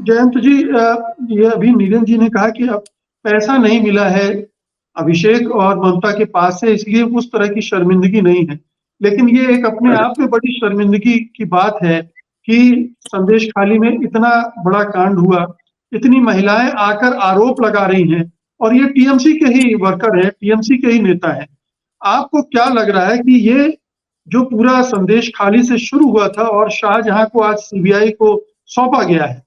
जयंत जी, ये अभी नीरज जी ने कहा कि अब पैसा नहीं मिला है अभिषेक और ममता के पास से, इसलिए उस तरह की शर्मिंदगी नहीं है। लेकिन ये एक अपने आप में बड़ी शर्मिंदगी की बात है कि संदेश खाली में इतना बड़ा कांड हुआ, इतनी महिलाएं आकर आरोप लगा रही हैं, और ये टीएमसी के ही वर्कर है, टीएमसी के ही नेता है। आपको क्या लग रहा है कि ये जो पूरा संदेश खाली से शुरू हुआ था और शाहजहां को आज सीबीआई को सौंपा गया है,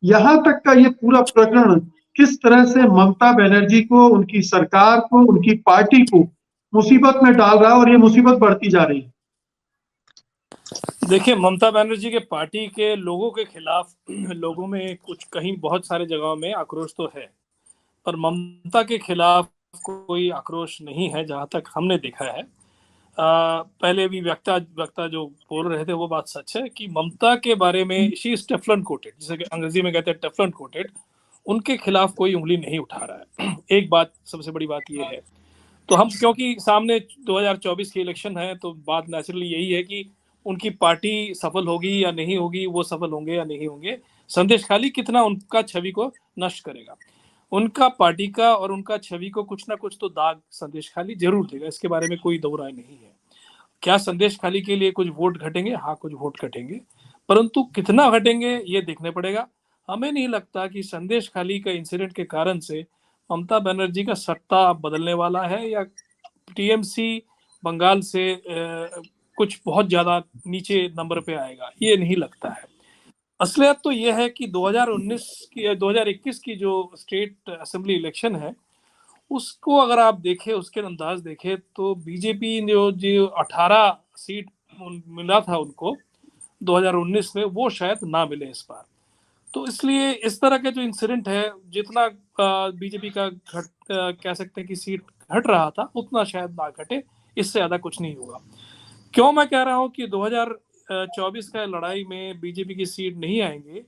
यहाँ तक का ये पूरा प्रकरण किस तरह से ममता बनर्जी को, उनकी सरकार को, उनकी पार्टी को मुसीबत में डाल रहा है, और ये मुसीबत बढ़ती जा रही है? देखिए, ममता बनर्जी के पार्टी के लोगों के खिलाफ लोगों में कुछ कहीं बहुत सारे जगहों में आक्रोश तो है, पर ममता के खिलाफ कोई आक्रोश नहीं है जहां तक हमने देखा है। पहले भी वक्ता जो बोल रहे थे वो बात सच है कि ममता के बारे में शी इज टेफ्लॉन कोटेड, जिसे अंग्रेजी में कहते हैं टेफ्लॉन कोटेड, उनके खिलाफ कोई उंगली नहीं उठा रहा है। एक बात, सबसे बड़ी बात ये है। तो हम, क्योंकि सामने 2024 की इलेक्शन है, तो बात नेचुरली यही है कि उनकी पार्टी सफल होगी या नहीं होगी, वो सफल होंगे या नहीं होंगे, संदेश खाली कितना उनका छवि को नष्ट करेगा, उनका पार्टी का और उनका छवि को कुछ ना कुछ तो दाग संदेश खाली जरूर देगा। इसके बारे में कोई दो राय नहीं है। क्या संदेश खाली के लिए कुछ वोट घटेंगे? हाँ, कुछ वोट घटेंगे, परंतु कितना घटेंगे ये देखने पड़ेगा। हमें नहीं लगता कि संदेश खाली का इंसिडेंट के कारण से ममता बनर्जी का सत्ता बदलने वाला है, या टीएमसी बंगाल से कुछ बहुत ज्यादा नीचे नंबर पे आएगा, ये नहीं लगता है। असलियत तो ये है कि 2021 की जो स्टेट असेंबली इलेक्शन है, उसको अगर आप देखें, उसके अंदाज देखें, तो बीजेपी जो 18 सीट मिला था उनको 2019 में, वो शायद ना मिले इस बार। तो इसलिए इस तरह के जो इंसिडेंट है, जितना बीजेपी का कह सकते हैं कि सीट घट रहा था, उतना शायद ना घटे, इससे ज्यादा कुछ नहीं होगा। क्यों मैं कह रहा हूं कि 2024 का लड़ाई में बीजेपी की सीट नहीं आएंगे?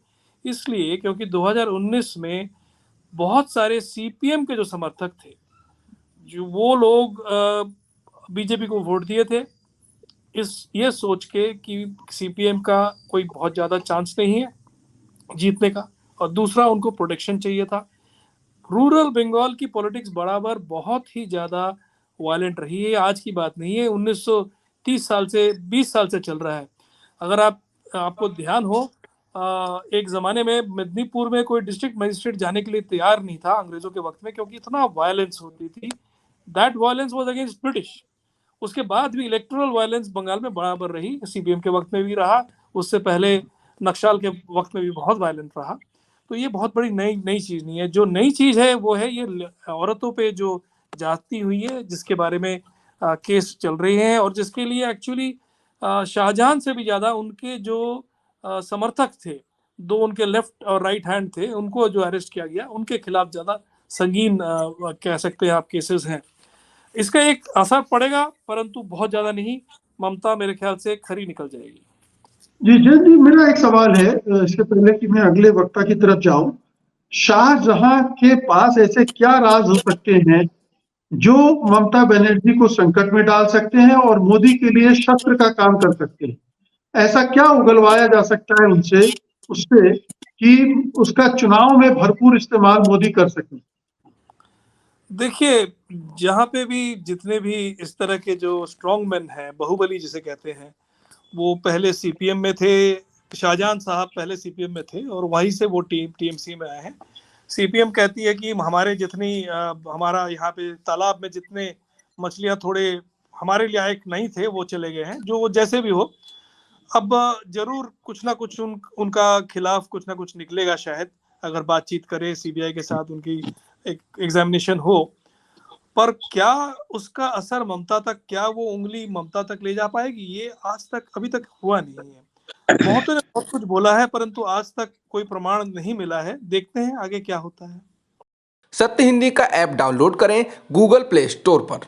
इसलिए क्योंकि 2019 में बहुत सारे सीपीएम के जो समर्थक थे, जो वो लोग बीजेपी को वोट दिए थे ये सोच के कि सीपीएम का कोई बहुत ज्यादा चांस नहीं है जीतने का, और दूसरा उनको प्रोटेक्शन चाहिए था। रूरल बंगाल की पॉलिटिक्स बराबर बहुत ही ज्यादा वायलेंट रही है, आज की बात नहीं है, 1930 साल से 20 साल से चल रहा है। अगर आपको ध्यान हो, एक जमाने में मेदिनीपुर में कोई डिस्ट्रिक्ट मजिस्ट्रेट जाने के लिए तैयार नहीं था अंग्रेजों के वक्त में, क्योंकि इतना वायलेंस होती थी। That violence was against British. उसके बाद भी इलेक्टोरल वायलेंस बंगाल में बराबर रही, सीपीएम के वक्त में भी रहा, उससे पहले नक्सल के वक्त में भी बहुत वायलेंट रहा। तो ये बहुत बड़ी नई चीज नहीं है। जो नई चीज है वो है ये औरतों पे जो जाती हुई है, जिसके बारे में केस चल रहे हैं, और जिसके लिए एक्चुअली शाहजहां से भी ज्यादा उनके जो समर्थक थे, दो उनके लेफ्ट और राइट हैंड थे, उनको जो अरेस्ट किया गया, उनके खिलाफ ज्यादा संगीन कह सकते हैं आप केसेस हैं। इसका एक असर पड़ेगा, परंतु बहुत ज्यादा नहीं। ममता मेरे ख्याल से खरी निकल जाएगी। जी जय जी, मेरा एक सवाल है, इसके पहले कि मैं अगले वक्ता की तरफ जाऊं। शाहजहां के पास ऐसे क्या राज हो सकते हैं जो ममता बनर्जी को संकट में डाल सकते हैं और मोदी के लिए शस्त्र का काम कर सकते हैं? ऐसा क्या उगलवाया जा सकता है उनसे, उससे, कि उसका चुनाव में भरपूर इस्तेमाल मोदी कर सके? देखिए, जहाँ पे भी जितने भी इस तरह के जो स्ट्रॉन्ग मैन हैं, बाहुबली जिसे कहते हैं, वो पहले सीपीएम में थे। शाहजहां साहब पहले सीपीएम में थे और वहीं से वो टीएमसी में आए हैं। सीपीएम कहती है कि हमारे जितनी हमारा यहाँ पे तालाब में जितने मछलियाँ थोड़े हमारे लायक नहीं थे, वो चले गए हैं। जो वो जैसे भी हो, अब जरूर कुछ ना कुछ उनका खिलाफ कुछ ना कुछ निकलेगा शायद, अगर बातचीत करे सीबीआई के साथ, उनकी एक एग्जामिनेशन हो। पर क्या उसका असर ममता तक, क्या वो उंगली ममता तक ले जा पाएगी, ये आज तक अभी तक हुआ नहीं है। बहुतों ने बहुत कुछ बोला है, परंतु आज तक कोई प्रमाण नहीं मिला है। देखते हैं आगे क्या होता है। सत्य हिंदी का ऐप डाउनलोड करें गूगल प्ले स्टोर पर।